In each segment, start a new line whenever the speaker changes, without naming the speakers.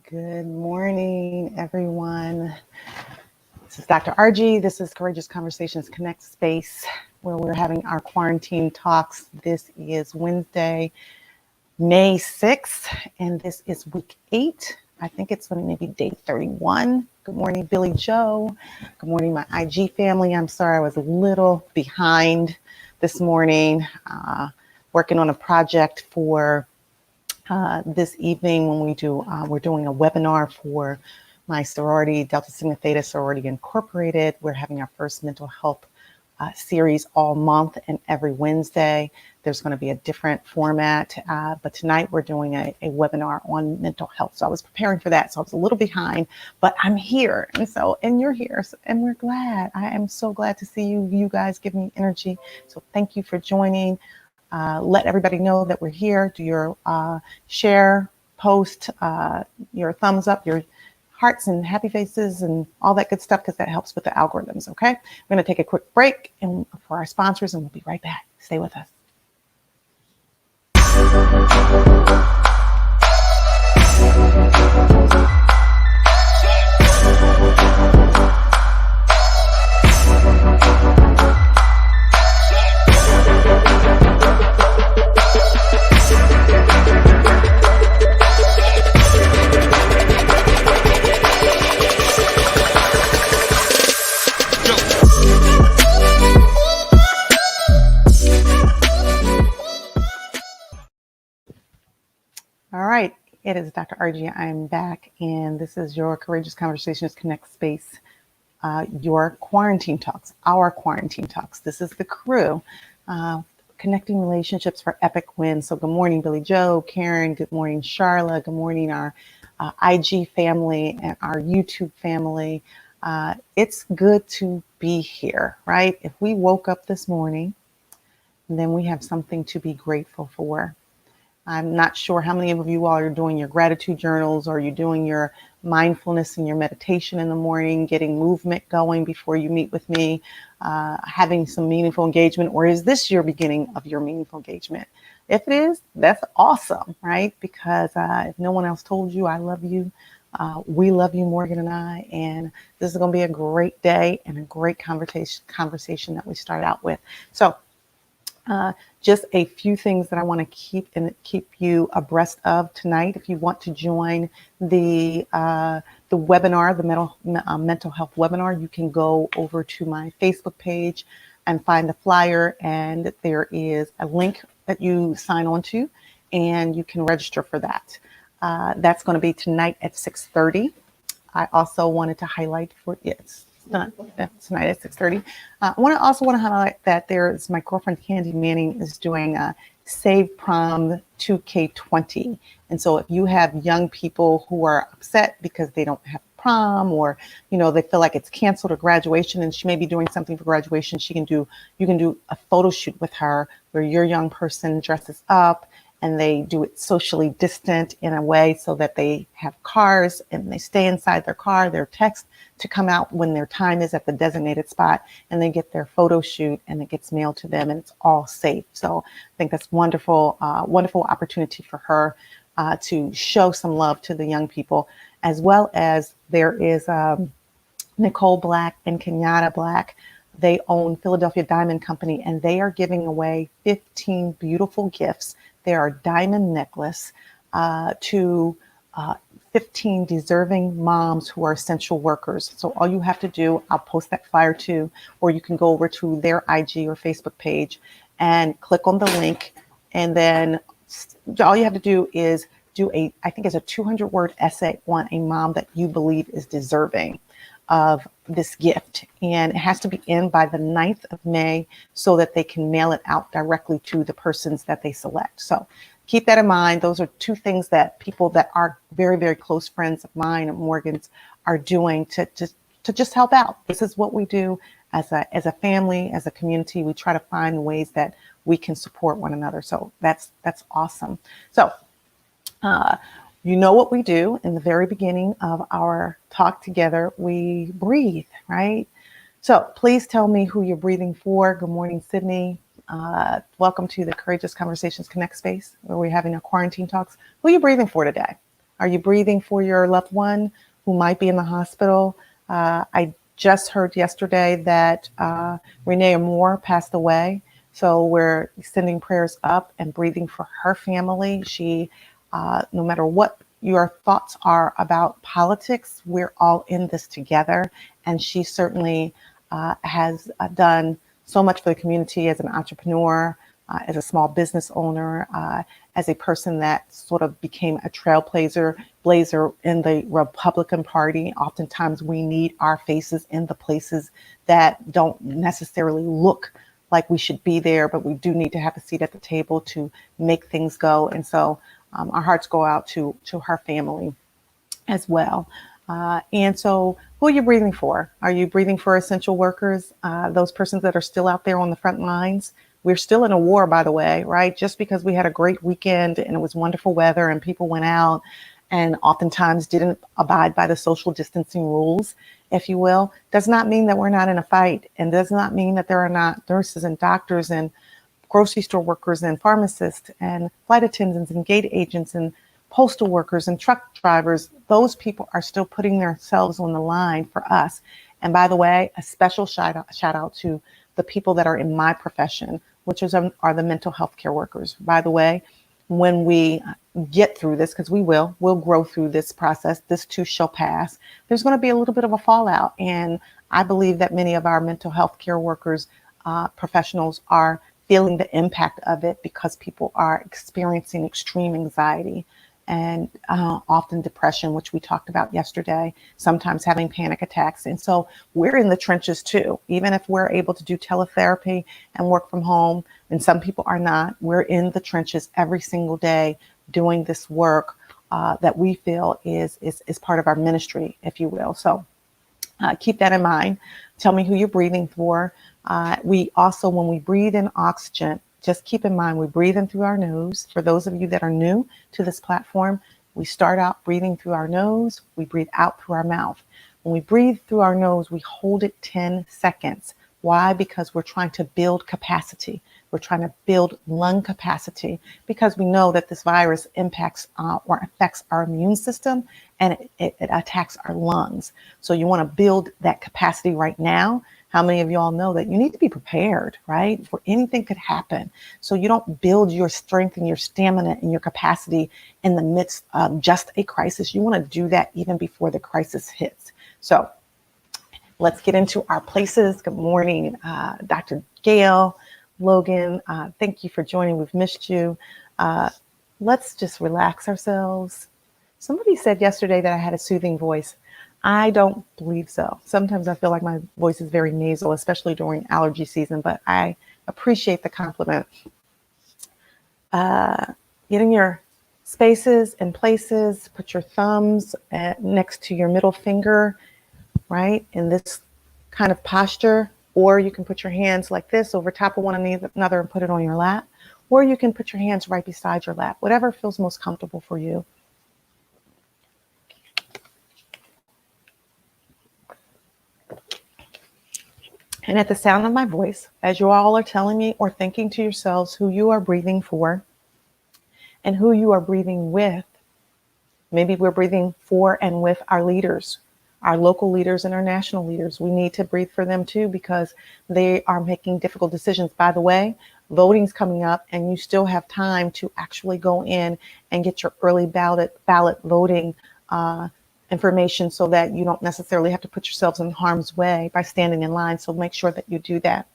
Good morning, everyone. This is Dr. RG. This is Courageous Conversations Connect Space, where we're having our quarantine talks. This is Wednesday, May 6th, and this is week 8. I think it's maybe day 31. Good morning, Billy Joe. Good morning, my IG family. I'm sorry I was a little behind this morning, working on a project for this evening when we're doing a webinar for my sorority, Delta Sigma Theta Sorority Incorporated. We're having our first mental health series all month, and every Wednesday there's going to be a different format. But tonight we're doing a webinar on mental health. So I was preparing for that. So I was a little behind, but I'm here. And you're here. And we're glad. I am so glad to see you. You guys give me energy. So thank you for joining. Let everybody know that we're here. Do your share, post, your thumbs up, your hearts and happy faces and all that good stuff, because that helps with the algorithms, okay? We're going to take a quick break and for our sponsors, and we'll be right back. Stay with us. All right, it is Dr. RG. I'm back, and this is your Courageous Conversations Connect Space, your quarantine talks, our quarantine talks. This is the crew, connecting relationships for epic wins. So good morning, Billy Joe, Karen. Good morning, Charla. Good morning, our IG family and our YouTube family. It's good to be here, right? If we woke up this morning, then we have something to be grateful for. I'm not sure how many of you all are doing your gratitude journals, or you're doing your mindfulness and your meditation in the morning, getting movement going before you meet with me, having some meaningful engagement, or is this your beginning of your meaningful engagement? If it is, that's awesome, right? Because if no one else told you, I love you. We love you, Morgan and I, and this is going to be a great day and a great conversation that we start out with. So just a few things that I want to keep you abreast of tonight. If you want to join the webinar, the mental health webinar, you can go over to my Facebook page and find the flyer, and there is a link that you sign on to, and you can register for that. That's going to be tonight at 6:30. I also wanted to highlight tonight at 6:30. I also want to highlight that there's my girlfriend Candy Manning is doing a Save Prom 2K20. And so if you have young people who are upset because they don't have prom, or they feel like it's canceled, or graduation, and she may be doing something for graduation, you can do a photo shoot with her where your young person dresses up and they do it socially distant in a way so that they have cars and they stay inside their car. They're texted to come out when their time is at the designated spot, and they get their photo shoot and it gets mailed to them, and it's all safe. So I think that's wonderful opportunity for her to show some love to the young people, as well as there is Nicole Black and Kenyatta Black. They own Philadelphia Diamond Company, and they are giving away 15 beautiful gifts. They are diamond necklace to 15 deserving moms who are essential workers. So all you have to do, I'll post that flyer too, or you can go over to their IG or Facebook page and click on the link. And then all you have to do is I think it's a 200-word essay on a mom that you believe is deserving of this gift. And it has to be in by the 9th of May so that they can mail it out directly to the persons that they select. So keep that in mind. Those are two things that people that are very, very close friends of mine and Morgan's are doing to just help out. This is what we do as a family, as a community. We try to find ways that we can support one another. So that's awesome. So you know what we do in the very beginning of our talk together, we breathe, right? So please tell me who you're breathing for. Good morning, Sydney. Welcome to the Courageous Conversations Connect space, where we're having our quarantine talks. Who are you breathing for today? Are you breathing for your loved one who might be in the hospital? I just heard yesterday that Renee Moore passed away. So we're sending prayers up and breathing for her family. She, no matter what your thoughts are about politics, we're all in this together. And she certainly has done so much for the community as an entrepreneur, as a small business owner, as a person that sort of became a blazer in the Republican Party. Oftentimes we need our faces in the places that don't necessarily look like we should be there, but we do need to have a seat at the table to make things go. And so our hearts go out to her family as well. And so who are you breathing for? Are you breathing for essential workers, those persons that are still out there on the front lines? We're still in a war, by the way, right? Just because we had a great weekend and it was wonderful weather and people went out and oftentimes didn't abide by the social distancing rules, if you will, does not mean that we're not in a fight, and does not mean that there are not nurses and doctors and grocery store workers and pharmacists and flight attendants and gate agents and postal workers and truck drivers. Those people are still putting themselves on the line for us. And by the way, a special shout out to the people that are in my profession, which are the mental health care workers. By the way, when we get through this, because we'll grow through this process, this too shall pass, there's going to be a little bit of a fallout. And I believe that many of our mental health care workers, professionals, are feeling the impact of it because people are experiencing extreme anxiety and often depression, which we talked about yesterday, sometimes having panic attacks. And so we're in the trenches too. Even if we're able to do teletherapy and work from home, and some people are not, we're in the trenches every single day doing this work that we feel is part of our ministry, if you will. So keep that in mind. Tell me who you're breathing for. We also, when we breathe in oxygen, just keep in mind, we breathe in through our nose. For those of you that are new to this platform, we start out breathing through our nose. We breathe out through our mouth. When we breathe through our nose, we hold it 10 seconds. Why? Because we're trying to build capacity. We're trying to build lung capacity because we know that this virus impacts or affects our immune system, and it attacks our lungs. So you want to build that capacity right now. How many of y'all know that you need to be prepared, right? For anything could happen. So you don't build your strength and your stamina and your capacity in the midst of just a crisis. You want to do that even before the crisis hits. So let's get into our places. Good morning, Dr. Gail, Logan. Thank you for joining. We've missed you. Let's just relax ourselves. Somebody said yesterday that I had a soothing voice. I don't believe so. Sometimes I feel like my voice is very nasal, especially during allergy season, but I appreciate the compliment. Get in your spaces and places, put your thumbs next to your middle finger, right? In this kind of posture, or you can put your hands like this over top of one another and put it on your lap, or you can put your hands right beside your lap, whatever feels most comfortable for you. And at the sound of my voice, as you all are telling me or thinking to yourselves who you are breathing for and who you are breathing with, maybe we're breathing for and with our leaders, our local leaders and our national leaders. We need to breathe for them too, because they are making difficult decisions. By the way, voting's coming up and you still have time to actually go in and get your early ballot voting information so that you don't necessarily have to put yourselves in harm's way by standing in line. So make sure that you do that.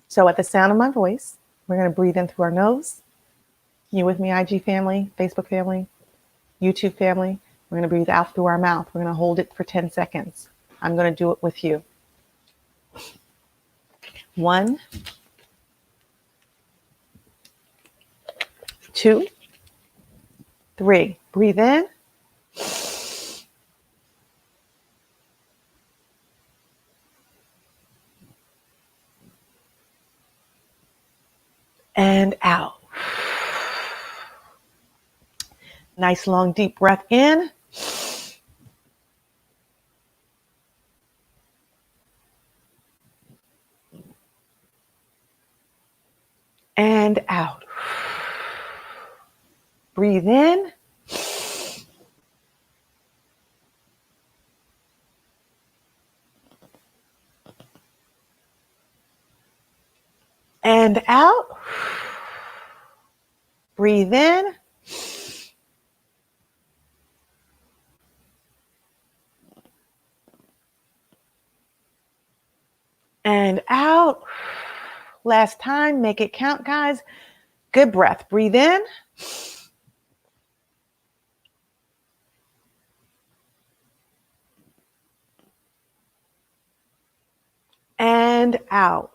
So at the sound of my voice, we're going to breathe in through our nose. You with me, IG family, Facebook family, YouTube family? We're going to breathe out through our mouth. We're going to hold it for 10 seconds. I'm going to do it with you. 1, 2, 3. Breathe in. And out. Nice long deep breath in. And out. Breathe in. and out. Breathe in. And out. Last time, make it count, guys. Good breath. Breathe in. And out.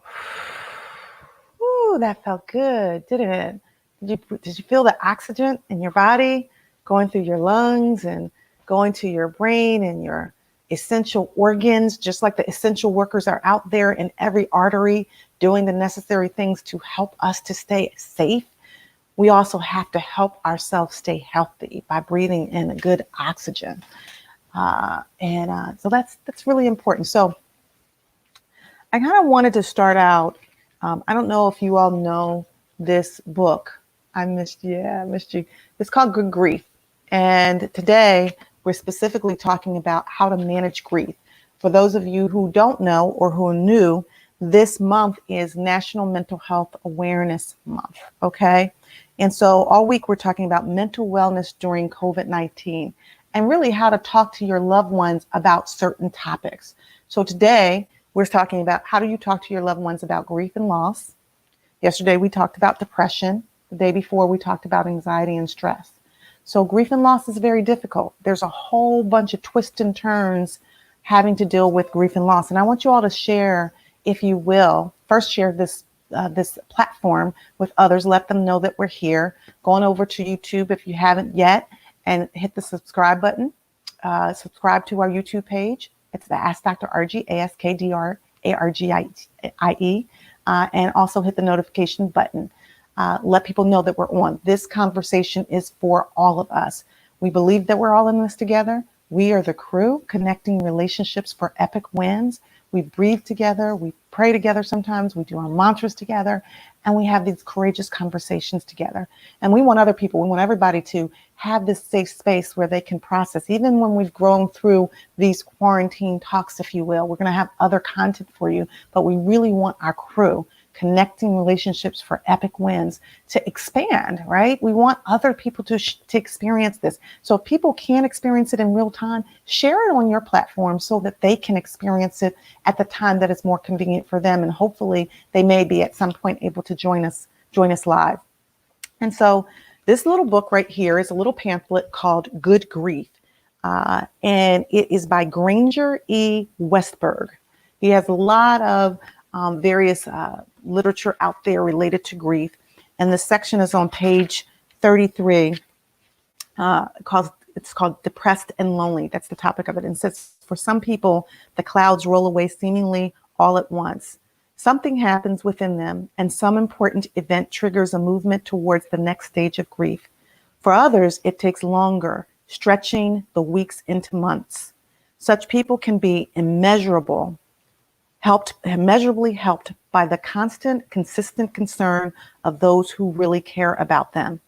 Ooh, that felt good, didn't it? Did you feel the oxygen in your body going through your lungs and going to your brain and your essential organs, just like the essential workers are out there in every artery doing the necessary things to help us to stay safe? We also have to help ourselves stay healthy by breathing in a good oxygen. So that's really important. So I kind of wanted to start out. I don't know if you all know this book. I missed you. Yeah, I missed you. It's called Good Grief. And today we're specifically talking about how to manage grief. For those of you who don't know or who are new, this month is National Mental Health Awareness Month. Okay. And so all week we're talking about mental wellness during COVID-19 and really how to talk to your loved ones about certain topics. So today, we're talking about how do you talk to your loved ones about grief and loss. Yesterday, we talked about depression. The day before, we talked about anxiety and stress. So grief and loss is very difficult. There's a whole bunch of twists and turns having to deal with grief and loss. And I want you all to share, if you will, first share this platform with others. Let them know that we're here. Go on over to YouTube if you haven't yet and hit the subscribe button. Subscribe to our YouTube page. It's the Ask Dr. RG, AskDrArgie, and also hit the notification button. Let people know that we're on. This conversation is for all of us. We believe that we're all in this together. We are the crew connecting relationships for epic wins. We breathe together. We pray together sometimes. We do our mantras together. And we have these courageous conversations together. And we want everybody to have this safe space where they can process. Even when we've grown through these quarantine talks, if you will, we're going to have other content for you. But we really want our crew connecting relationships for epic wins to expand, right? We want other people to experience this. So if people can't experience it in real time, share it on your platform so that they can experience it at the time that is more convenient for them. And hopefully they may be at some point able to join us live. And so this little book right here is a little pamphlet called Good Grief. And it is by Granger E. Westberg. He has a lot of various literature out there related to grief. And the section is on page 33. It's called Depressed and Lonely. That's the topic of it. And it says, for some people, the clouds roll away seemingly all at once. Something happens within them, and some important event triggers a movement towards the next stage of grief. For others, it takes longer, stretching the weeks into months. Such people can be immeasurably helped by the constant, consistent concern of those who really care about them.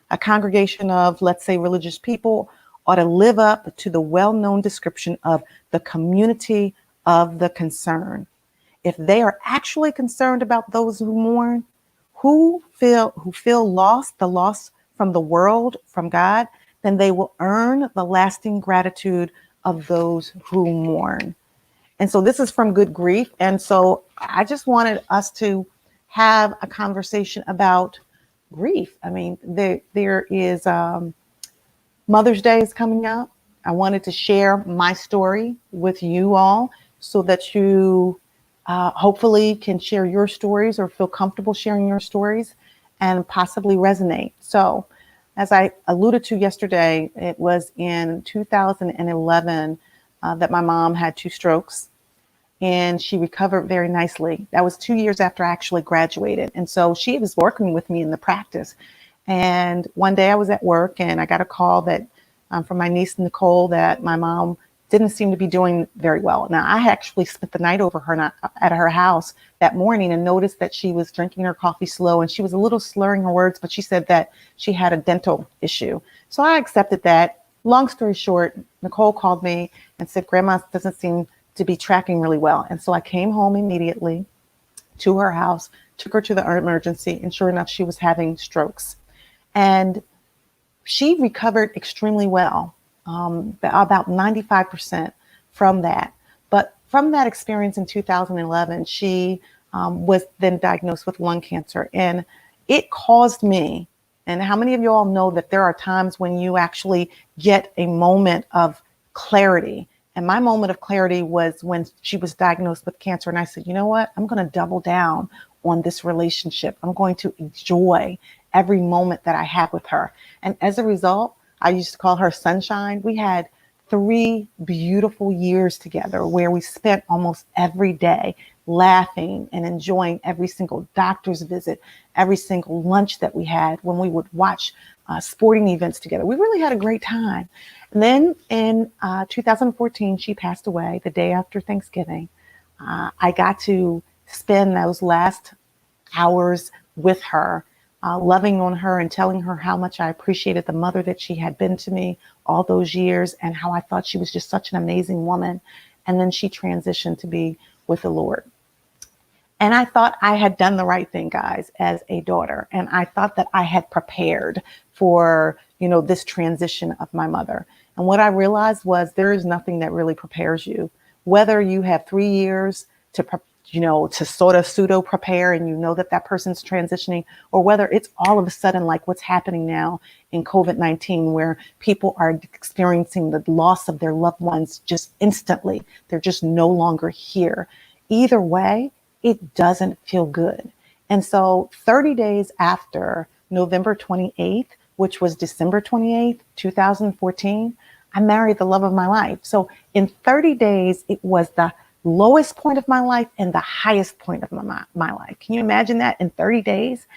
A congregation of, let's say, religious people ought to live up to the well-known description of the community of the concern. If they are actually concerned about those who mourn, who feel lost, the loss from the world, from God, then they will earn the lasting gratitude of those who mourn. And so this is from Good Grief. And so I just wanted us to have a conversation about grief. I mean, there is Mother's Day is coming up. I wanted to share my story with you all so that you hopefully can share your stories or feel comfortable sharing your stories and possibly resonate. So as I alluded to yesterday, it was in 2011 that my mom had 2 strokes and she recovered very nicely. That was 2 years after I actually graduated. And so she was working with me in the practice. And one day I was at work and I got a call that from my niece, Nicole, that my mom didn't seem to be doing very well. Now, I actually spent the night over at her house that morning and noticed that she was drinking her coffee slow and she was a little slurring her words, but she said that she had a dental issue. So I accepted that. Long story short, Nicole called me and said, Grandma doesn't seem to be tracking really well. And so I came home immediately to her house, took her to the emergency, and sure enough, she was having strokes. And she recovered extremely well, about 95% from that. But from that experience in 2011, she was then diagnosed with lung cancer. And it caused me, and how many of you all know that there are times when you actually get a moment of clarity? And my moment of clarity was when she was diagnosed with cancer. And I said, you know what? I'm going to double down on this relationship. I'm going to enjoy every moment that I have with her. And as a result, I used to call her Sunshine. We had 3 beautiful years together where we spent almost every day laughing and enjoying every single doctor's visit, every single lunch that we had, when we would watch sporting events together. We really had a great time. And then in 2014, she passed away the day after Thanksgiving. I got to spend those last hours with her, loving on her and telling her how much I appreciated the mother that she had been to me all those years, and how I thought she was just such an amazing woman. And then she transitioned to be with the Lord. And I thought I had done the right thing, guys, as a daughter. And I thought that I had prepared for, this transition of my mother. And what I realized was there is nothing that really prepares you. Whether you have 3 years to sort of pseudo prepare, and that person's transitioning, or whether it's all of a sudden like what's happening now in COVID-19, where people are experiencing the loss of their loved ones just instantly. They're just no longer here. Either way, it doesn't feel good. And so 30 days after November 28th, which was December 28th, 2014, I married the love of my life. So in 30 days, it was the lowest point of my life and the highest point of my life. Can you imagine that in 30 days?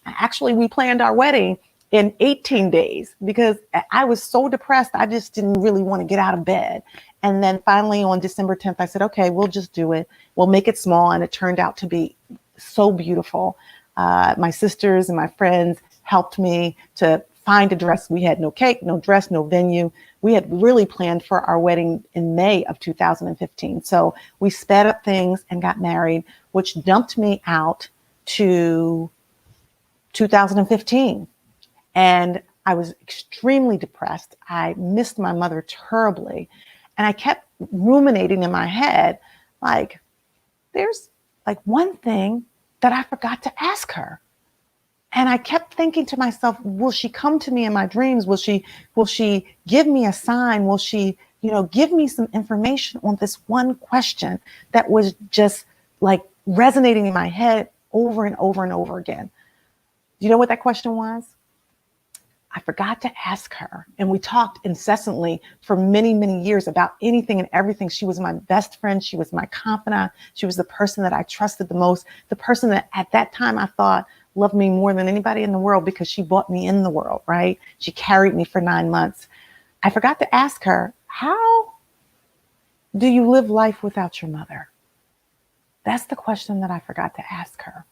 Actually, we planned our wedding in 18 days because I was so depressed. I just didn't really want to get out of bed. And then finally on December 10th, I said, okay, we'll just do it. We'll make it small. And it turned out to be so beautiful. My sisters and my friends helped me to find a dress. We had no cake, no dress, no venue. We had really planned for our wedding in May of 2015. So we sped up things and got married, which dumped me out to 2015. And I was extremely depressed. I missed my mother terribly. And I kept ruminating in my head, like, there's like one thing that I forgot to ask her. And I kept thinking to myself, will she come to me in my dreams? Will she give me a sign? Will she, give me some information on this one question that was just like resonating in my head over and over and over again? Do you know what that question was? I forgot to ask her. And we talked incessantly for many, many years about anything and everything. She was my best friend. She was my confidant. She was the person that I trusted the most, the person that at that time I thought loved me more than anybody in the world because she brought me in the world, right? She carried me for 9 months. I forgot to ask her, how do you live life without your mother? That's the question that I forgot to ask her.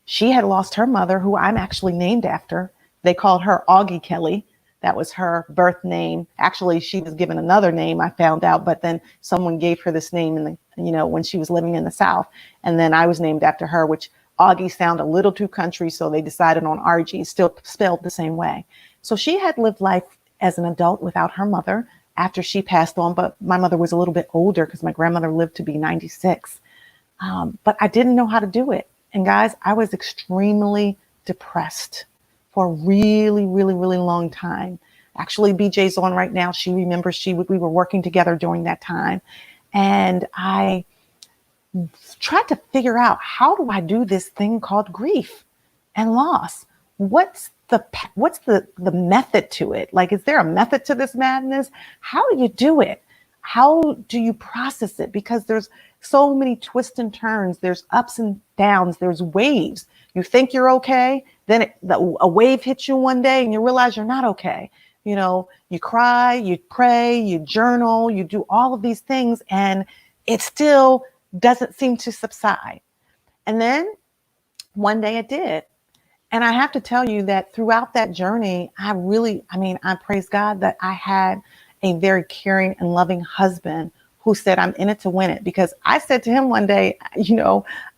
She had lost her mother, who I'm actually named after. They called her Augie Kelly. That was her birth name. Actually, she was given another name, I found out, but then someone gave her this name when she was living in the South. And then I was named after her, which Augie sounded a little too country, so they decided on RG, still spelled the same way. So she had lived life as an adult without her mother after she passed on, but my mother was a little bit older because my grandmother lived to be 96. But I didn't know how to do it. And guys, I was extremely depressed for a really, really, really long time. Actually, BJ's on right now. She remembers we were working together during that time. And I tried to figure out, how do I do this thing called grief and loss? What's the method to it? Like, is there a method to this madness? How do you do it? How do you process it? Because there's so many twists and turns. There's ups and downs. There's waves. You think you're okay. Then a wave hits you one day and you realize you're not okay. You cry, you pray, you journal, you do all of these things, and it still doesn't seem to subside. And then one day it did. And I have to tell you that throughout that journey, I praise God that I had a very caring and loving husband who said, I'm in it to win it. Because I said to him one day,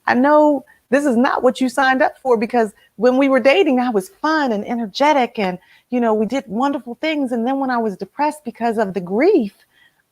I know this is not what you signed up for, because when we were dating, I was fun and energetic and, we did wonderful things. And then when I was depressed because of the grief,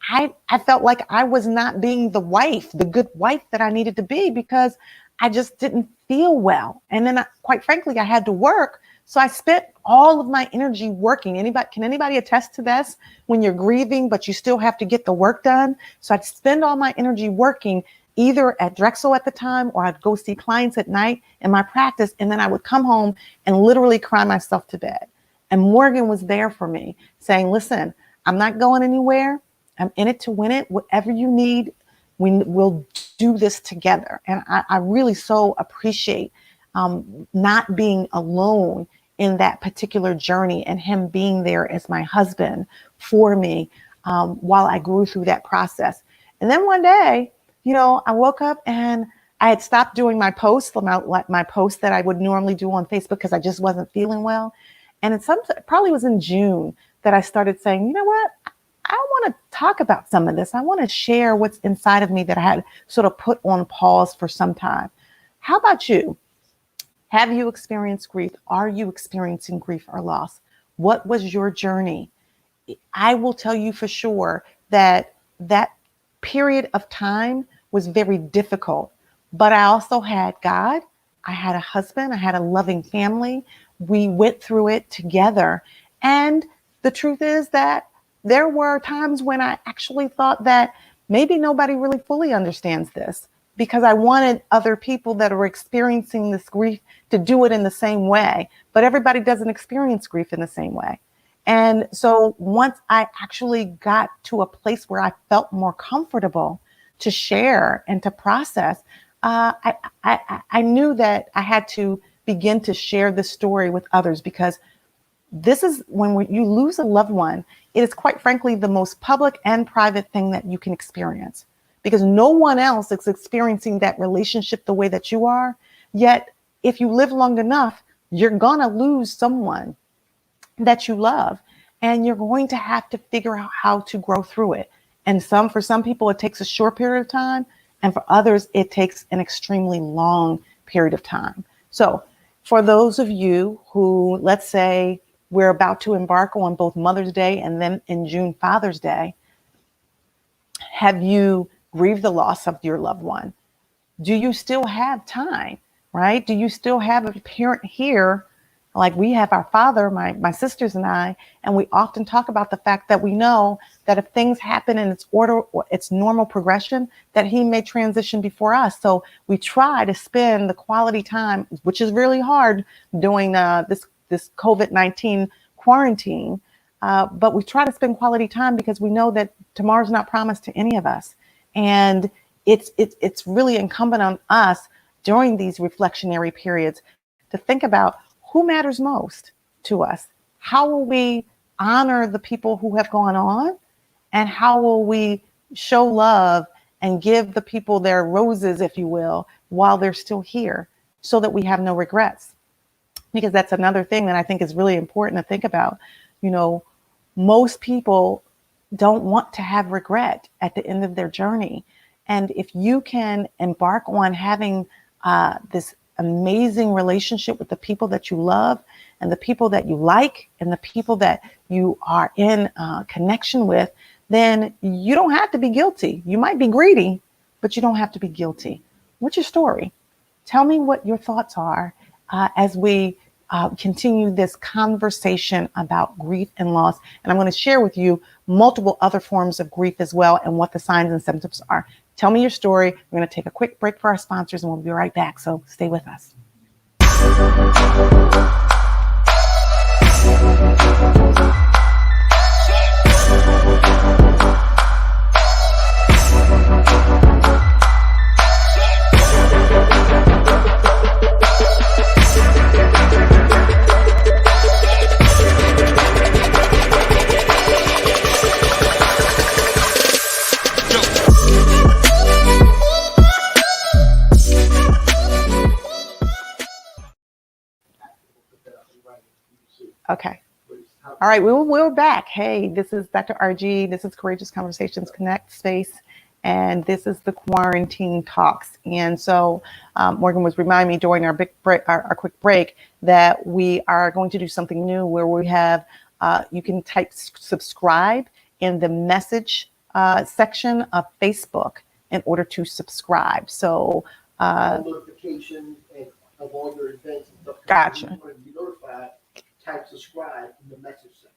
I felt like I was not being the wife, the good wife that I needed to be, because I just didn't feel well. And then quite frankly, I had to work. So I spent all of my energy working. Can anybody attest to this? When you're grieving, but you still have to get the work done. So I'd spend all my energy working, either at Drexel at the time, or I'd go see clients at night in my practice. And then I would come home and literally cry myself to bed. And Morgan was there for me saying, listen, I'm not going anywhere. I'm in it to win it. Whatever you need, we'll do this together. And I really so appreciate not being alone in that particular journey, and him being there as my husband for me while I grew through that process. And then one day, I woke up and I had stopped doing my posts, my posts that I would normally do on Facebook, because I just wasn't feeling well. And it probably was in June that I started saying, you know what? I want to talk about some of this. I want to share what's inside of me that I had sort of put on pause for some time. How about you? Have you experienced grief? Are you experiencing grief or loss? What was your journey? I will tell you for sure that period of time was very difficult, but I also had God. I had a husband. I had a loving family. We went through it together. And the truth is that there were times when I actually thought that maybe nobody really fully understands this, because I wanted other people that are experiencing this grief to do it in the same way. But everybody doesn't experience grief in the same way. And so once I actually got to a place where I felt more comfortable to share and to process, I knew that I had to begin to share this story with others, because this is when you lose a loved one, it is quite frankly the most public and private thing that you can experience, because no one else is experiencing that relationship the way that you are. Yet, if you live long enough, you're going to lose someone that you love, and you're going to have to figure out how to grow through it. And for some people, it takes a short period of time. And for others, it takes an extremely long period of time. So for those of you who, let's say, we're about to embark on both Mother's Day and then in June, Father's Day, have you grieved the loss of your loved one? Do you still have time, right? Do you still have a parent here? Like we have our father, my sisters and I, and we often talk about the fact that we know that if things happen in its order or its normal progression, that he may transition before us. So we try to spend the quality time, which is really hard during this COVID-19 quarantine. But we try to spend quality time because we know that tomorrow's not promised to any of us. And it's really incumbent on us during these reflectionary periods to think about who matters most to us. How will we honor the people who have gone on? And how will we show love and give the people their roses, if you will, while they're still here, so that we have no regrets? Because that's another thing that I think is really important to think about. Most people don't want to have regret at the end of their journey. And if you can embark on having this amazing relationship with the people that you love and the people that you like and the people that you are in connection with, then you don't have to be guilty. You might be greedy, but you don't have to be guilty. What's your story? Tell me what your thoughts are as we continue this conversation about grief and loss. And I'm going to share with you multiple other forms of grief as well and what the signs and symptoms are. Tell me your story. We're going to take a quick break for our sponsors and we'll be right back. So stay with us. Okay. All right. We're back. Hey, this is Dr. RG. This is Courageous Conversations Connect Space. and this is the Quarantine Talks. And so Morgan was reminding me during our big break, our quick break, that we are going to do something new where we have you can type subscribe in the message section of Facebook in order to subscribe. So
notifications and of all your events and stuff.
Gotcha.
You want to be notified, type subscribe in the message section.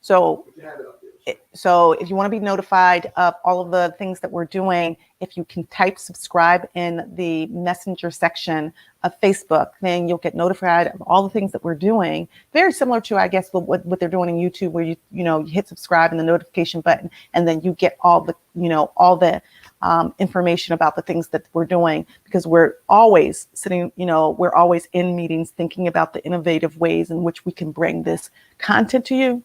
So
If you have it up there.
So if you want to be notified of all of the things that we're doing, if you can type subscribe in the messenger section of Facebook, then you'll get notified of all the things that we're doing. Very similar to, I guess, what they're doing in YouTube, where you hit subscribe and the notification button, and then you get all the information about the things that we're doing, because we're always sitting, we're always in meetings thinking about the innovative ways in which we can bring this content to you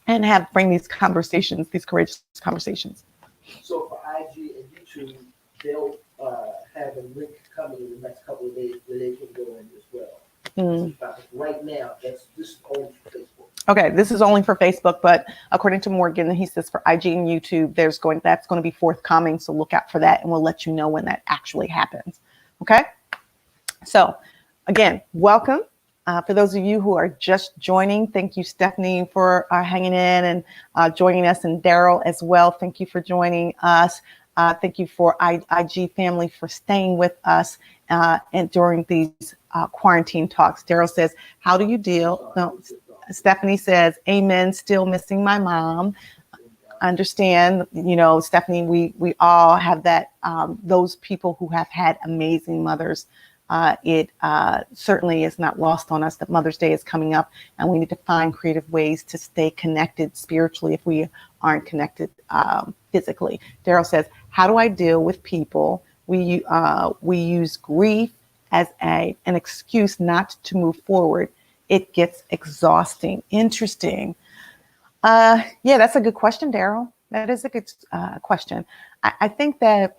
and bring these conversations, these courageous conversations.
So for IG and YouTube, they'll have a link coming in the next couple of days where they can go in as well. But right now, this is only for Facebook.
Okay, this is only for Facebook, but according to Morgan, he says for IG and YouTube, that's going to be forthcoming. So look out for that, and we'll let you know when that actually happens. Okay. So again, welcome. For those of you who are just joining, thank you, Stephanie, for hanging in and joining us, and Daryl as well. Thank you for joining us. Thank you for IG family for staying with us and during these quarantine talks. Daryl says, how do you deal? No, Stephanie says, amen, still missing my mom. I understand, Stephanie, we all have that, those people who have had amazing mothers. It certainly is not lost on us that Mother's Day is coming up, and we need to find creative ways to stay connected spiritually if we aren't connected physically. Daryl says, how do I deal with people? We use grief as an excuse not to move forward. It gets exhausting. Interesting. Yeah, that's a good question, Daryl. That is a good question. I think that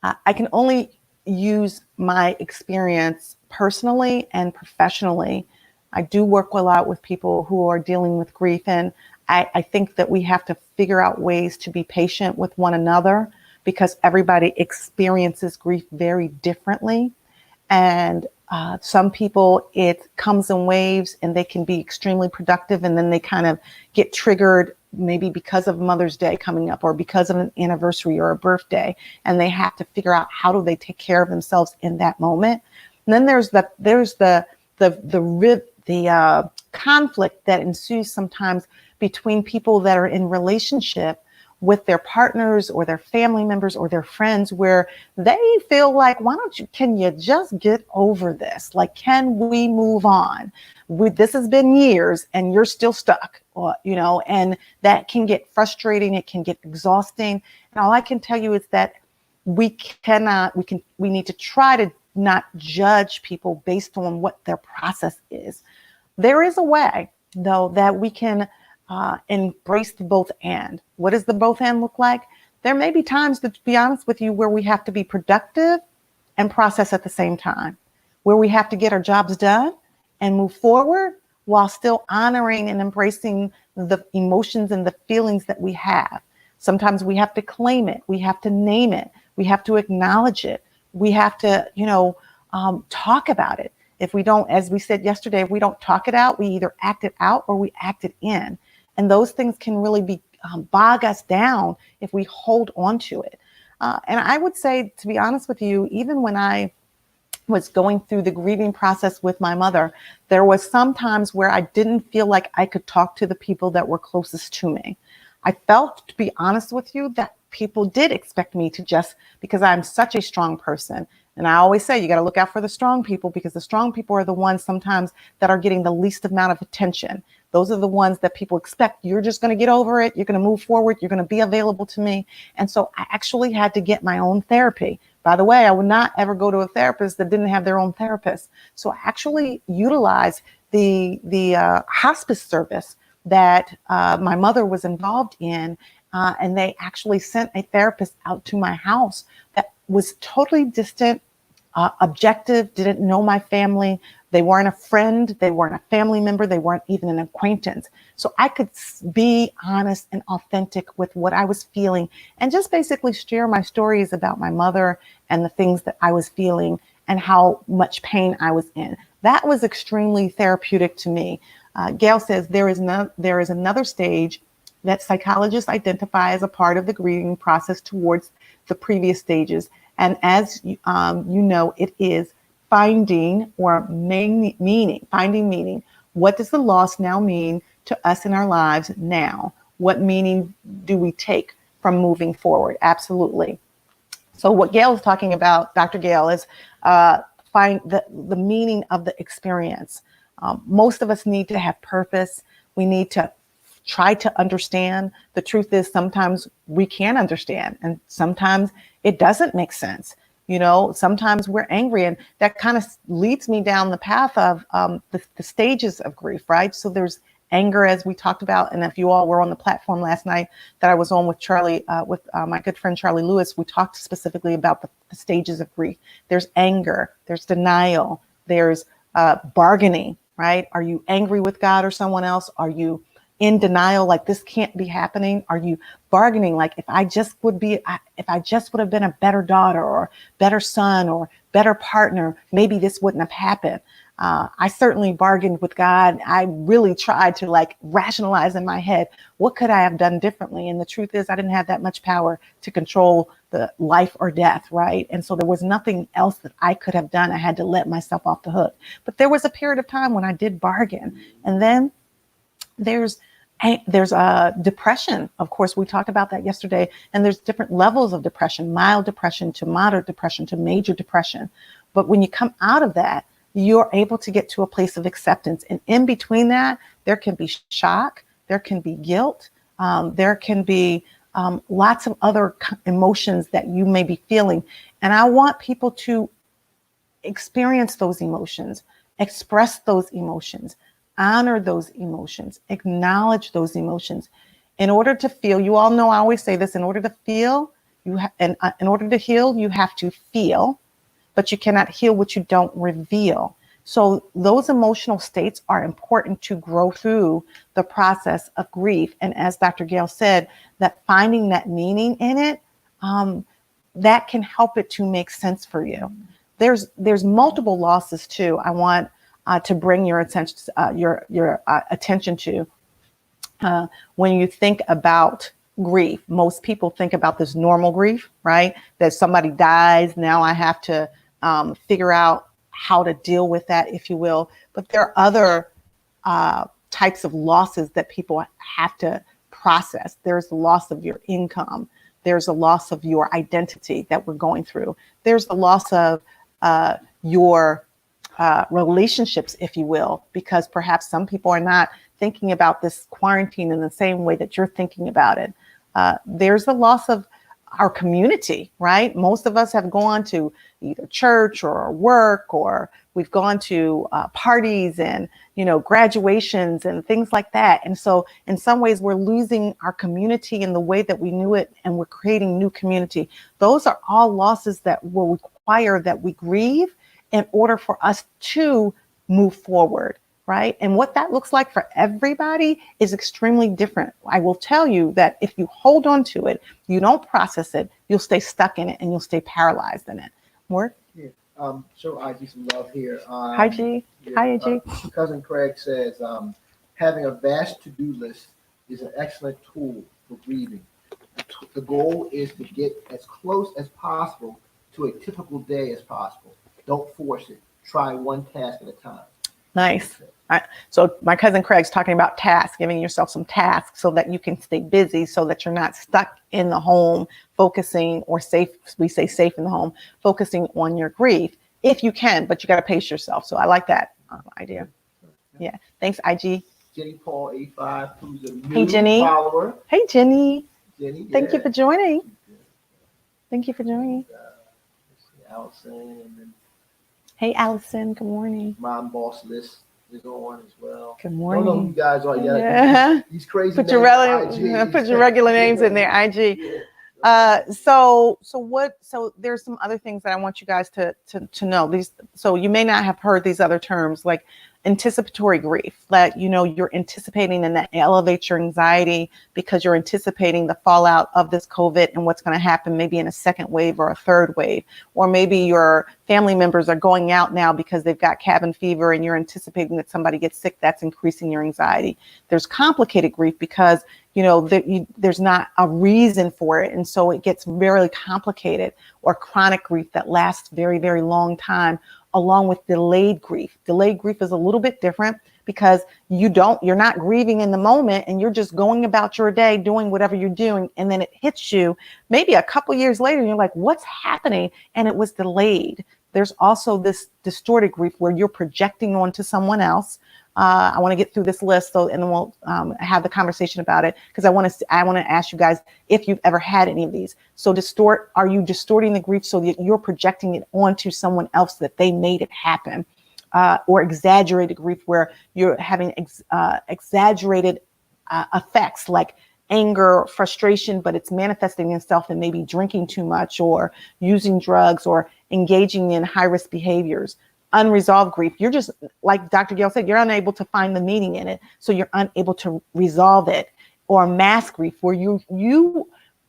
I can only use my experience personally and professionally. I do work a lot with people who are dealing with grief, and I think that we have to figure out ways to be patient with one another, because everybody experiences grief very differently. And some people, it comes in waves and they can be extremely productive, and then they kind of get triggered maybe because of Mother's Day coming up or because of an anniversary or a birthday, and they have to figure out how do they take care of themselves in that moment. And then there's the conflict that ensues sometimes between people that are in relationship with their partners or their family members or their friends, where they feel like, can you just get over this? Like, can we move on? This has been years and you're still stuck, and that can get frustrating. It can get exhausting. And all I can tell you is that we need to try to not judge people based on what their process is. There is a way, though, that we can embrace the both and. What does the both and look like? There may be times, to be honest with you, where we have to be productive and process at the same time, where we have to get our jobs done and move forward while still honoring and embracing the emotions and the feelings that we have. Sometimes we have to claim it. We have to name it. We have to acknowledge it. We have to, talk about it. If we don't, as we said yesterday, if we don't talk it out, we either act it out or we act it in. And those things can really be bog us down if we hold on to it. And I would say, to be honest with you, even when I was going through the grieving process with my mother, there was some times where I didn't feel like I could talk to the people that were closest to me. I felt, to be honest with you, that people did expect me to just, because I'm such a strong person. And I always say, you got to look out for the strong people, because the strong people are the ones sometimes that are getting the least amount of attention. Those are the ones that people expect. You're just going to get over it. You're going to move forward. You're going to be available to me. And so I actually had to get my own therapy. By the way, I would not ever go to a therapist that didn't have their own therapist. So I actually utilized the hospice service that my mother was involved in. And they actually sent a therapist out to my house that was totally distant, objective, didn't know my family. They weren't a friend. They weren't a family member. They weren't even an acquaintance. So I could be honest and authentic with what I was feeling and just basically share my stories about my mother and the things that I was feeling and how much pain I was in. That was extremely therapeutic to me. Gail says there is another stage that psychologists identify as a part of the grieving process towards the previous stages. And as you know, it is finding meaning. What does the loss now mean to us in our lives now? What meaning do we take from moving forward? Absolutely. So what Gail is talking about, Dr. Gail, is find the meaning of the experience. Most of us need to have purpose. We need to try to understand. The truth is sometimes we can't understand and sometimes it doesn't make sense. You know, sometimes we're angry, and that kind of leads me down the path of the stages of grief, right? So there's anger, as we talked about. And if you all were on the platform last night that I was on with Charlie, with my good friend Charlie Lewis, we talked specifically about the stages of grief. There's anger, there's denial, there's bargaining, right? Are you angry with God or someone else? Are you in denial, like this can't be happening? Are you bargaining, like if I just would have been a better daughter or better son or better partner, maybe this wouldn't have happened. I certainly bargained with God. I really tried to like rationalize in my head, what could I have done differently? And the truth is I didn't have that much power to control the life or death, right? And so there was nothing else that I could have done. I had to let myself off the hook. But there was a period of time when I did bargain. And then there's a depression. Of course, we talked about that yesterday. And there's different levels of depression, mild depression to moderate depression to major depression. But when you come out of that, you're able to get to a place of acceptance. And in between that, there can be shock, there can be guilt, there can be lots of other emotions that you may be feeling. And I want people to experience those emotions, express those emotions, honor those emotions, acknowledge those emotions. In order to feel, you all know I always say this, in order to feel, in order to heal, you have to feel, but you cannot heal what you don't reveal. So those emotional states are important to grow through the process of grief. And as Dr. Gail said, that finding that meaning in it, that can help it to make sense for you. There's multiple losses too. I want to bring your attention attention to when you think about grief. Most people think about this normal grief, right? That somebody dies. Now I have to figure out how to deal with that, if you will. But there are other types of losses that people have to process. There's the loss of your income. There's a loss of your identity that we're going through. There's the loss of your relationships, if you will, because perhaps some people are not thinking about this quarantine in the same way that you're thinking about it. There's the loss of our community, right? Most of us have gone to either church or work, or we've gone to parties and, graduations and things like that. And so in some ways we're losing our community in the way that we knew it, and we're creating new community. Those are all losses that will require that we grieve in order for us to move forward, right? And what that looks like for everybody is extremely different. I will tell you that if you hold on to it, you don't process it, you'll stay stuck in it and you'll stay paralyzed in it. More?
Yeah. Show IG some love here.
Hi, G.
Yeah,
Hi, G.
Cousin Craig says, having a vast to-do list is an excellent tool for grieving. The goal is to get as close as possible to a typical day as possible. Don't force it. Try one task at a time.
Nice. So my cousin Craig's talking about tasks, giving yourself some tasks so that you can stay busy, so that you're not stuck in the home focusing, or safe, we say safe in the home, focusing on your grief if you can, but you got to pace yourself. So I like that idea. Yeah. Thanks, IG.
Jenny Paul 85, who's a new
Hey, Jenny.
follower.
Hey, Jenny.
Jenny,
Thank you for joining. Thank you for joining.
Allison, and then
Hey, Allison. Good morning.
Mom Boss List is on as well.
Good
I
morning.
don't know who you guys are yet.
Yeah.
These crazy
Put your
names on IG.
regular names in there. IG.
Yeah.
So there's some other things that I want you guys to know. So you may not have heard these other terms like anticipatory grief, that, you're anticipating, and that elevates your anxiety because you're anticipating the fallout of this COVID and what's going to happen maybe in a second wave or a third wave. Or maybe your family members are going out now because they've got cabin fever and you're anticipating that somebody gets sick. That's increasing your anxiety. There's complicated grief because there's not a reason for it. And so it gets very complicated, or chronic grief that lasts very, very long time, along with delayed grief. Delayed grief is a little bit different because you're not grieving in the moment and you're just going about your day doing whatever you're doing. And then it hits you maybe a couple years later and you're like, what's happening? And it was delayed. There's also this distorted grief where you're projecting onto someone else. I want to get through this list, and then we'll have the conversation about it, because I want to ask you guys if you've ever had any of these. So are you distorting the grief so that you're projecting it onto someone else, that they made it happen? Or exaggerated grief, where you're having exaggerated effects like anger, frustration, but it's manifesting itself in maybe drinking too much, or using drugs, or engaging in high-risk behaviors. Unresolved grief, you're just, like Dr. Gail said, you're unable to find the meaning in it, so you're unable to resolve it. Or mask grief, where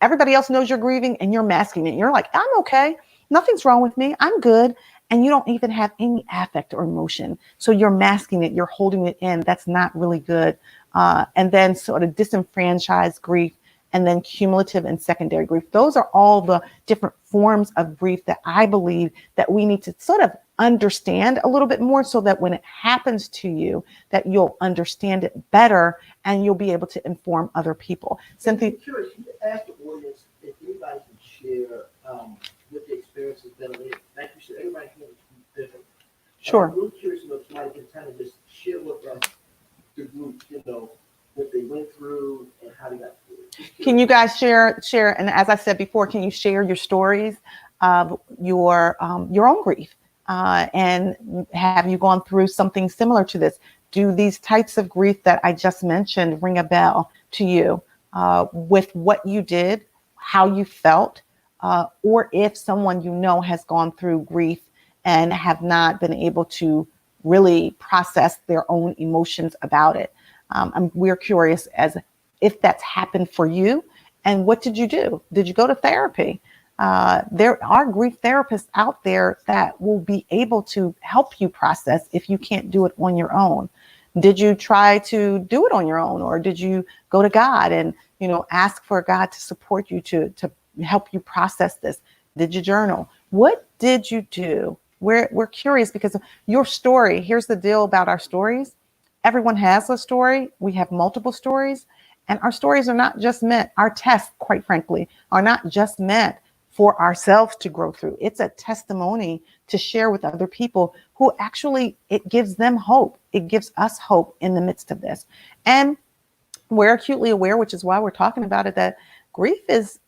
everybody else knows you're grieving and you're masking it. You're like, I'm okay, nothing's wrong with me, I'm good, and you don't even have any affect or emotion, so you're masking it, you're holding it in. That's not really good. And then sort of disenfranchised grief, and then cumulative and secondary grief. Those are all the different forms of grief that I believe that we need to sort of understand a little bit more, so that when it happens to you, that you'll understand it better and you'll be able to inform other people. Cynthia?
I'm curious, you asked the audience if anybody can share what the experience has been. Like you said, everybody can be different.
Sure.
I'm really curious if somebody can kind of just share with us, the group, what they went through and how they got through it.
Can you guys share? And as I said before, can you share your stories of your own grief? And have you gone through something similar to this? Do these types of grief that I just mentioned ring a bell to you with what you did, how you felt, or if someone has gone through grief and have not been able to really process their own emotions about it? We're curious as if that's happened for you, and what did you do? Did you go to therapy? There are grief therapists out there that will be able to help you process if you can't do it on your own. Did you try to do it on your own, or did you go to God and, ask for God to support you to help you process this? Did you journal? What did you do? We're curious because your story, here's the deal about our stories. Everyone has a story. We have multiple stories, and our stories are not just meant, our tests, quite frankly, are not just meant for ourselves to grow through. It's a testimony to share with other people who actually, it gives them hope. It gives us hope in the midst of this. And we're acutely aware, which is why we're talking about it, that grief it's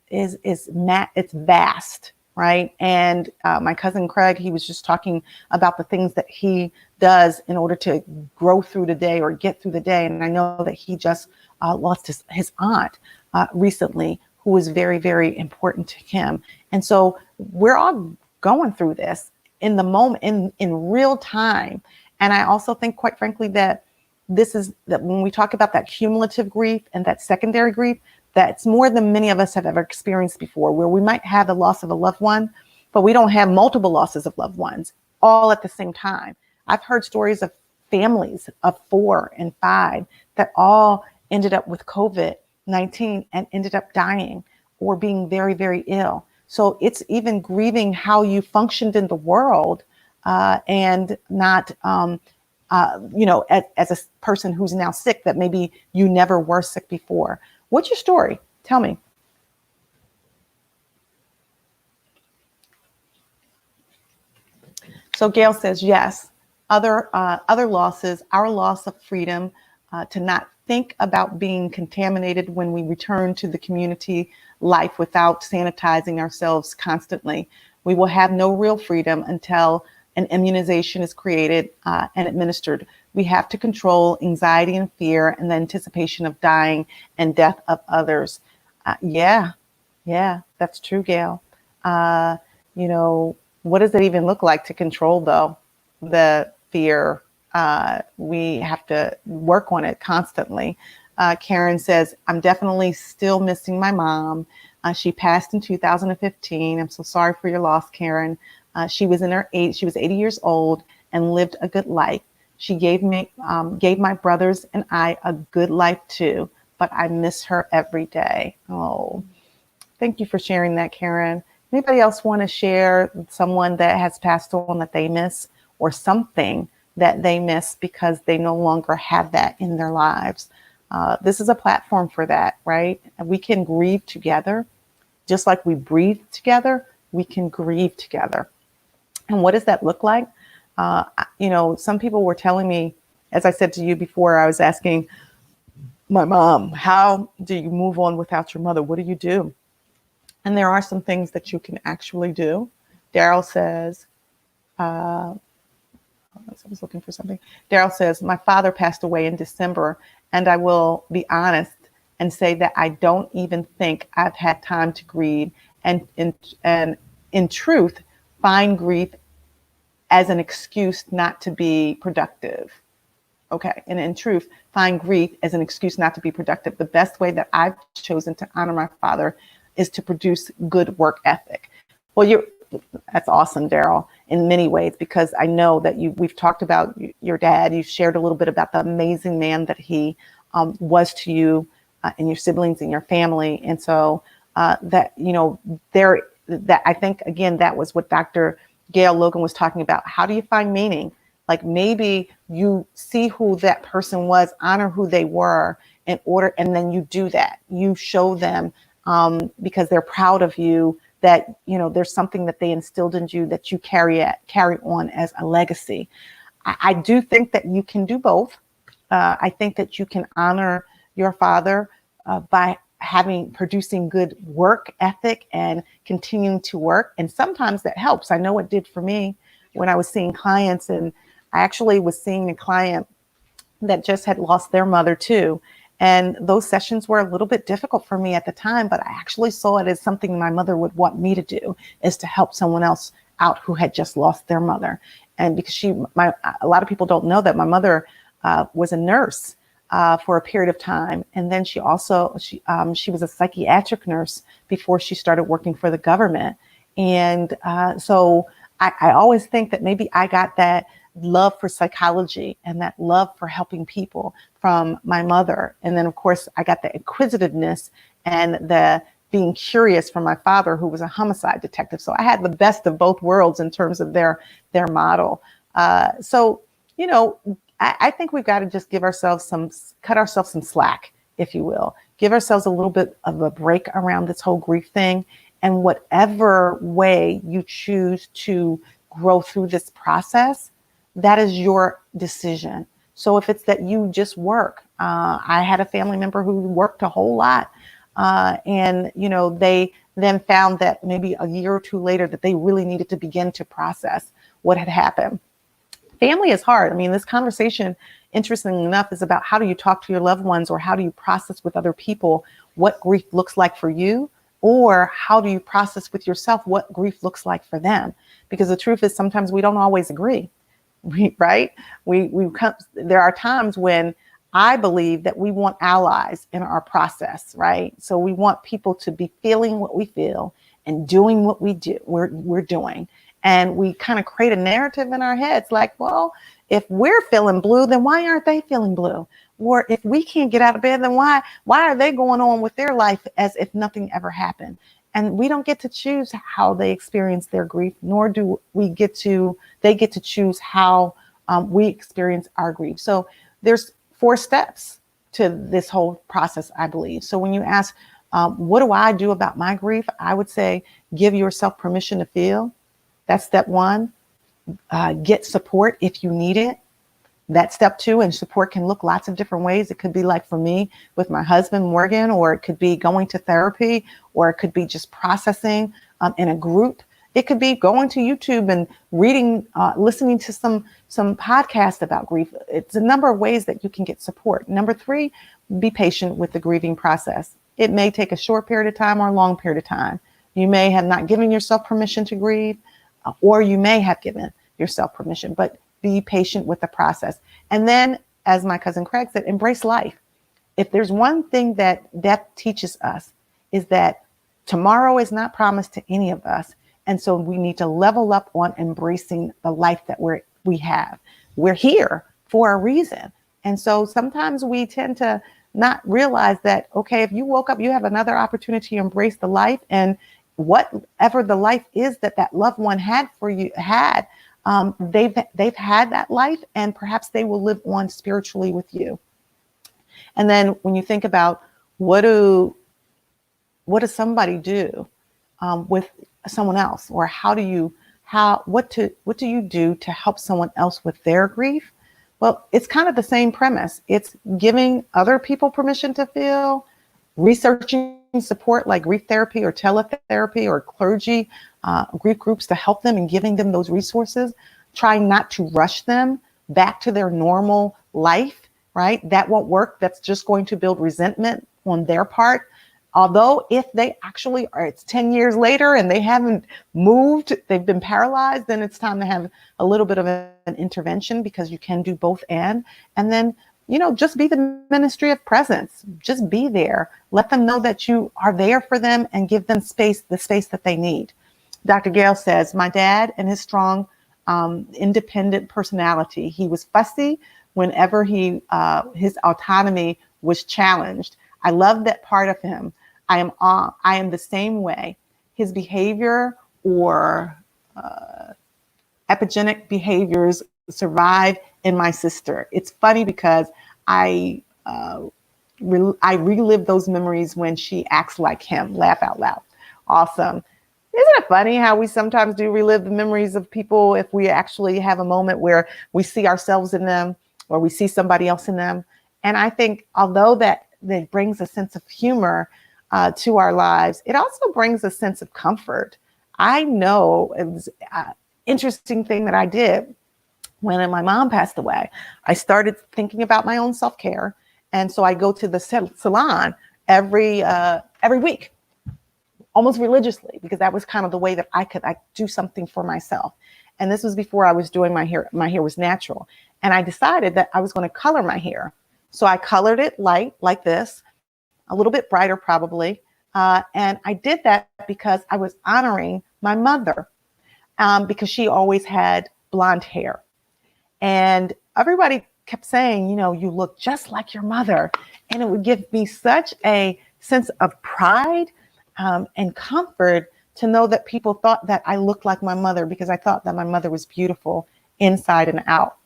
vast, right? And my cousin Craig, he was just talking about the things that he does in order to grow through the day or get through the day. And I know that he just lost his aunt recently, who was very, very important to him. And so we're all going through this in the moment, in real time. And I also think, quite frankly, that when we talk about that cumulative grief and that secondary grief, that's more than many of us have ever experienced before, where we might have the loss of a loved one, but we don't have multiple losses of loved ones all at the same time. I've heard stories of families of 4 and 5 that all ended up with COVID-19 and ended up dying or being very, very ill. So it's even grieving how you functioned in the world and not, as a person who's now sick, that maybe you never were sick before. What's your story? Tell me. So Gail says, yes, other losses, our loss of freedom to not think about being contaminated when we return to the community life without sanitizing ourselves constantly. We will have no real freedom until an immunization is created and administered. We have to control anxiety and fear and the anticipation of dying and death of others. Yeah, Yeah, that's true, Gail. Uh, you know, what does it even look like to control though the fear? We have to work on it constantly. Karen says, I'm definitely still missing my mom. She passed in 2015. I'm so sorry for your loss, Karen. She was in her she was 80 years old and lived a good life. She gave my brothers and I a good life too, but I miss her every day. Oh, thank you for sharing that, Karen. Anybody else want to share someone that has passed on that they miss, or something that they miss because they no longer have that in their lives? This is a platform for that, right? And we can grieve together. Just like we breathe together, we can grieve together. And what does that look like? Some people were telling me, as I said to you before, I was asking my mom, how do you move on without your mother? What do you do? And there are some things that you can actually do. Daryl says, I was looking for something. Daryl says, my father passed away in December, and I will be honest and say that I don't even think I've had time to grieve, and in truth, find grief as an excuse not to be productive. Okay. And in truth, find grief as an excuse not to be productive. The best way that I've chosen to honor my father is to produce good work ethic. Well, that's awesome, Daryl, in many ways, because I know that we've talked about your dad. You shared a little bit about the amazing man that he was to you and your siblings and your family. And so that I think, again, that was what Dr. Gail Logan was talking about. How do you find meaning? Like, maybe you see who that person was, honor who they were and then you do that. You show them because they're proud of you, that, there's something that they instilled in you that you carry on as a legacy. I do think that you can do both. I think that you can honor your father by producing good work ethic and continuing to work. And sometimes that helps. I know it did for me when I was seeing clients, and I actually was seeing a client that just had lost their mother too. And those sessions were a little bit difficult for me at the time, but I actually saw it as something my mother would want me to do, is to help someone else out who had just lost their mother. And because a lot of people don't know that my mother was a nurse for a period of time. And then she was a psychiatric nurse before she started working for the government. And so I always think that maybe I got that love for psychology and that love for helping people from my mother. And then, of course, I got the inquisitiveness and the being curious from my father, who was a homicide detective. So I had the best of both worlds in terms of their model. So, I think we've got to just cut ourselves some slack, if you will, give ourselves a little bit of a break around this whole grief thing. And whatever way you choose to grow through this process, that is your decision. So if it's that you just work, I had a family member who worked a whole lot. And they then found that maybe a year or two later that they really needed to begin to process what had happened. Family is hard. I mean, this conversation, interestingly enough, is about how do you talk to your loved ones, or how do you process with other people what grief looks like for you, or how do you process with yourself what grief looks like for them? Because the truth is, sometimes we don't always agree, right? There are times when I believe that we want allies in our process, right? So we want people to be feeling what we feel and doing what we're doing. And we kind of create a narrative in our heads like, well, if we're feeling blue, then why aren't they feeling blue? Or if we can't get out of bed, then why are they going on with their life as if nothing ever happened? And we don't get to choose how they experience their grief, nor do they get to choose how we experience our grief. So there's 4 steps to this whole process, I believe. So when you ask, what do I do about my grief? I would say, give yourself permission to feel. That's step 1. Get support if you need it. That's step 2. And support can look lots of different ways. It could be like for me with my husband, Morgan, or it could be going to therapy, or it could be just processing in a group. It could be going to YouTube and reading, listening to some podcasts about grief. It's a number of ways that you can get support. Number 3, be patient with the grieving process. It may take a short period of time or a long period of time. You may have not given yourself permission to grieve, or you may have given yourself permission, but be patient with the process. And then, as my cousin Craig said, embrace life. If there's one thing that death teaches us, is that tomorrow is not promised to any of us. And so we need to level up on embracing the life that we have. We're here for a reason. And so sometimes we tend to not realize that, okay, if you woke up, you have another opportunity to embrace the life, and whatever the life is that that loved one had for you, they've had that life, and perhaps they will live on spiritually with you. And then when you think about what does somebody do with someone else, or what do you do to help someone else with their grief? Well, it's kind of the same premise. It's giving other people permission to feel, researching support like grief therapy or teletherapy or clergy, grief groups to help them and giving them those resources, trying not to rush them back to their normal life, right? That won't work. That's just going to build resentment on their part. Although if they actually are, it's 10 years later and they haven't moved, they've been paralyzed, then it's time to have a little bit of an intervention, because you can do both and then, just be the ministry of presence. Just be there. Let them know that you are there for them and give them the space that they need. Dr. Gale says, my dad and his strong, independent personality, he was fussy whenever his autonomy was challenged. I love that part of him. I am the same way. His behavior or epigenetic behaviors survive in my sister. It's funny because I relive those memories when she acts like him. Laugh out loud. Awesome. Isn't it funny how we sometimes do relive the memories of people if we actually have a moment where we see ourselves in them or we see somebody else in them? And I think although that brings a sense of humor to our lives, it also brings a sense of comfort. I know it was an interesting thing that I did when my mom passed away. I started thinking about my own self-care. And so I go to the salon every week, almost religiously, because that was kind of the way that I could do something for myself. And this was before I was doing my hair. My hair was natural. And I decided that I was going to color my hair. So I colored it light like this, a little bit brighter probably. And I did that because I was honoring my mother, because she always had blonde hair. And everybody kept saying, you look just like your mother. And it would give me such a sense of pride and comfort to know that people thought that I looked like my mother, because I thought that my mother was beautiful inside and out.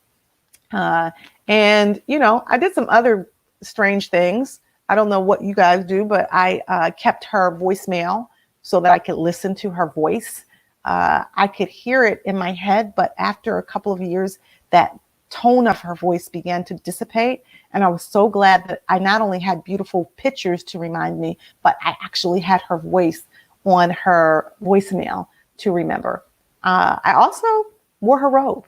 And I did some other strange things. I don't know what you guys do, but I kept her voicemail so that I could listen to her voice. I could hear it in my head, but after a couple of years, that tone of her voice began to dissipate. And I was so glad that I not only had beautiful pictures to remind me, but I actually had her voice on her voicemail to remember. I also wore her robe.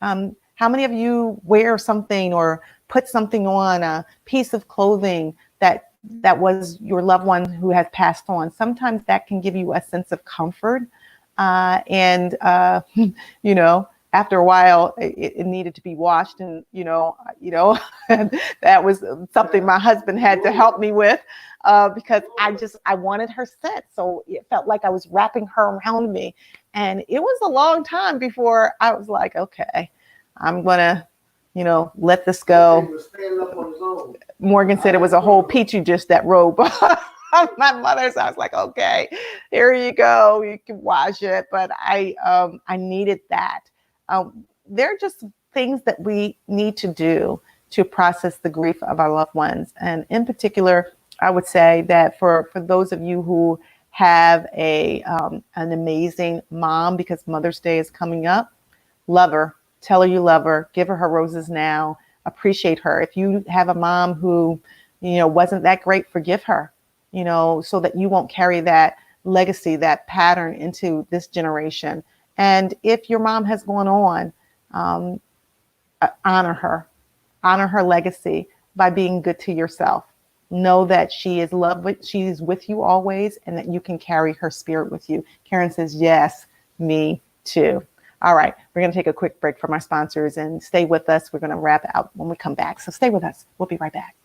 How many of you wear something or put something on, a piece of clothing that was your loved one who has passed on? Sometimes that can give you a sense of comfort. And after a while, it needed to be washed, and that was something my husband had to help me with, because I wanted her scent, so it felt like I was wrapping her around me, and it was a long time before I was like, okay, I'm gonna, let this go. Morgan said it was a whole petri dish, that robe. My mother's. I was like, okay, here you go, you can wash it, but I needed that. There are just things that we need to do to process the grief of our loved ones. And in particular, I would say that for those of you who have an amazing mom, because Mother's Day is coming up, love her, tell her you love her, give her roses now, appreciate her. If you have a mom who, wasn't that great, forgive her, so that you won't carry that legacy, that pattern into this generation. And if your mom has gone on, honor her legacy by being good to yourself. Know that she is loved, she's with you always, and that you can carry her spirit with you. Karen says, yes, me too. All right, we're going to take a quick break from our sponsors and stay with us. We're going to wrap out when we come back. So stay with us. We'll be right back.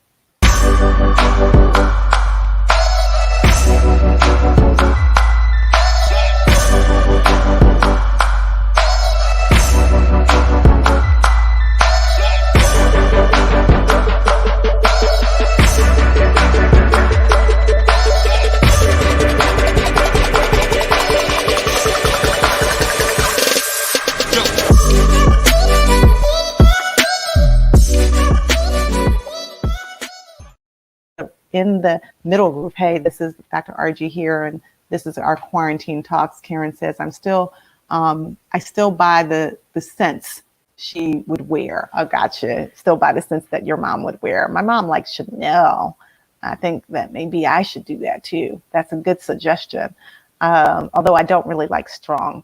In the middle group, hey, this is Dr. RG here, and this is our quarantine talks. Karen says, I still buy the scents she would wear. Oh, gotcha. Still buy the scents that your mom would wear. My mom likes Chanel. I think that maybe I should do that too. That's a good suggestion. Although I don't really like strong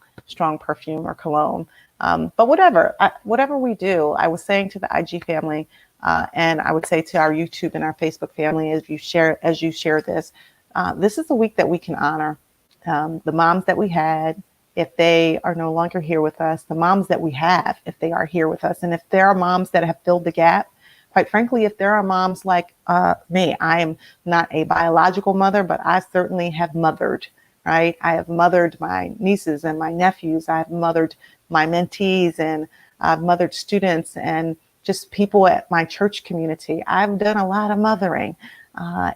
perfume or cologne. But whatever we do, I was saying to the IG family, and I would say to our YouTube and our Facebook family, as you share this, this is a week that we can honor the moms that we had, if they are no longer here with us, the moms that we have, if they are here with us, and if there are moms that have filled the gap. Quite frankly, if there are moms like me, I am not a biological mother, but I certainly have mothered, right? I have mothered my nieces and my nephews. I've mothered my mentees, and I've mothered students and just people at my church community. I've done a lot of mothering.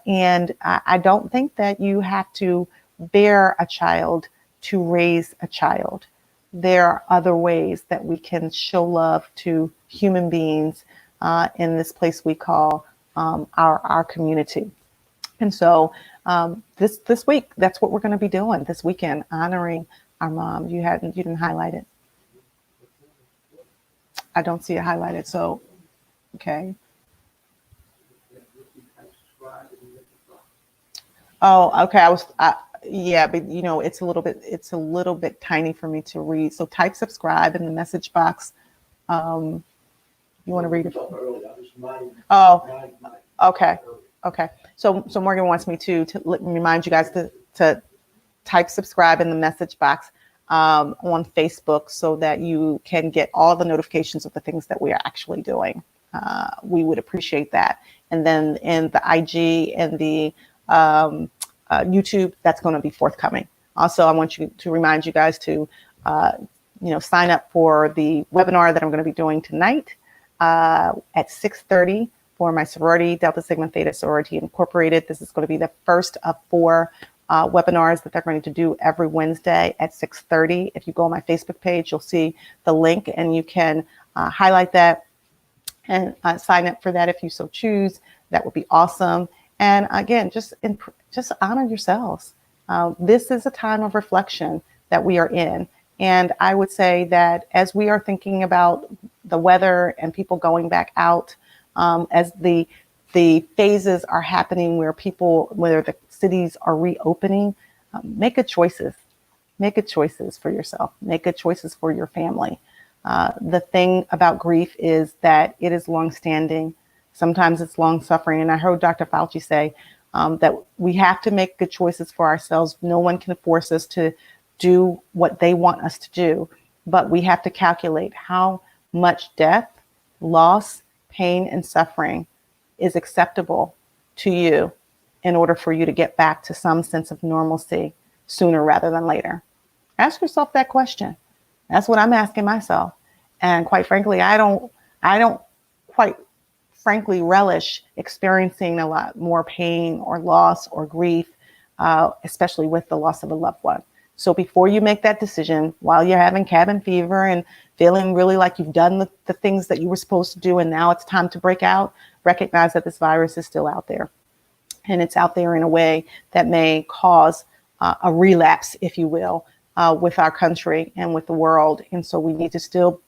And I don't think that you have to bear a child to raise a child. There are other ways that we can show love to human beings in this place we call our community. And so this week, that's what we're going to be doing this weekend, honoring our mom. You didn't highlight it. I don't see it highlighted. So, okay. Oh, okay. Yeah, but it's a little bit tiny for me to read. So type subscribe in the message box. You want to read it? Oh, okay. Okay. So Morgan wants me to remind you guys to type subscribe in the message box on Facebook so that you can get all the notifications of the things that we are actually doing. We would appreciate that. And then in the IG and the YouTube, that's going to be forthcoming. Also, I want to remind you guys to sign up for the webinar that I'm going to be doing tonight at 6:30 for my sorority, Delta Sigma Theta Sorority Incorporated. This is going to be the first of 4 webinars that they're going to do every Wednesday at 6:30. If you go on my Facebook page, you'll see the link, and you can highlight that and sign up for that if you so choose. That would be awesome. And again, just honor yourselves. This is a time of reflection that we are in. And I would say that as we are thinking about the weather and people going back out, as the phases are happening where the cities are reopening, make good choices. Make good choices for yourself. Make good choices for your family. The thing about grief is that it is long-standing. Sometimes it's long-suffering. And I heard Dr. Fauci say that we have to make good choices for ourselves. No one can force us to do what they want us to do, but we have to calculate how much death, loss, pain, and suffering is acceptable to you in order for you to get back to some sense of normalcy sooner rather than later. Ask yourself that question. That's what I'm asking myself. And quite frankly, I don't quite frankly relish experiencing a lot more pain or loss or grief, especially with the loss of a loved one. So before you make that decision, while you're having cabin fever and feeling really like you've done the things that you were supposed to do and now it's time to break out, recognize that this virus is still out there. And it's out there in a way that may cause a relapse, if you will, with our country and with the world. And so we need to still,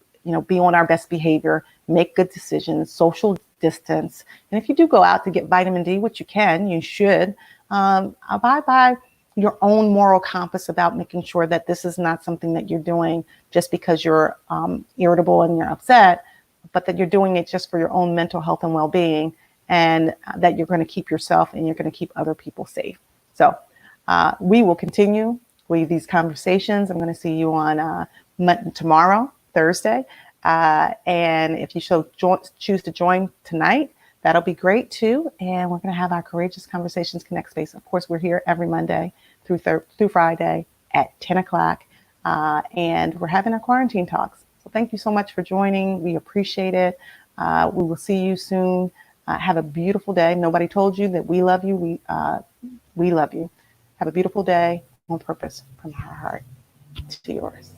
be on our best behavior, make good decisions, social distance. And if you do go out to get vitamin D, which you should, abide by your own moral compass about making sure that this is not something that you're doing just because you're irritable and you're upset, but that you're doing it just for your own mental health and well-being, and that you're going to keep yourself and you're going to keep other people safe. So we will continue with these conversations. I'm going to see you on tomorrow, Thursday. And if you choose to join tonight, that'll be great too. And we're going to have our Courageous Conversations Connect Space. Of course, we're here every Monday through Friday at 10 o'clock. And we're having our quarantine talks. So thank you so much for joining. We appreciate it. We will see you soon. Have a beautiful day. Nobody told you that we love you. We love you. Have a beautiful day on purpose from our heart to yours.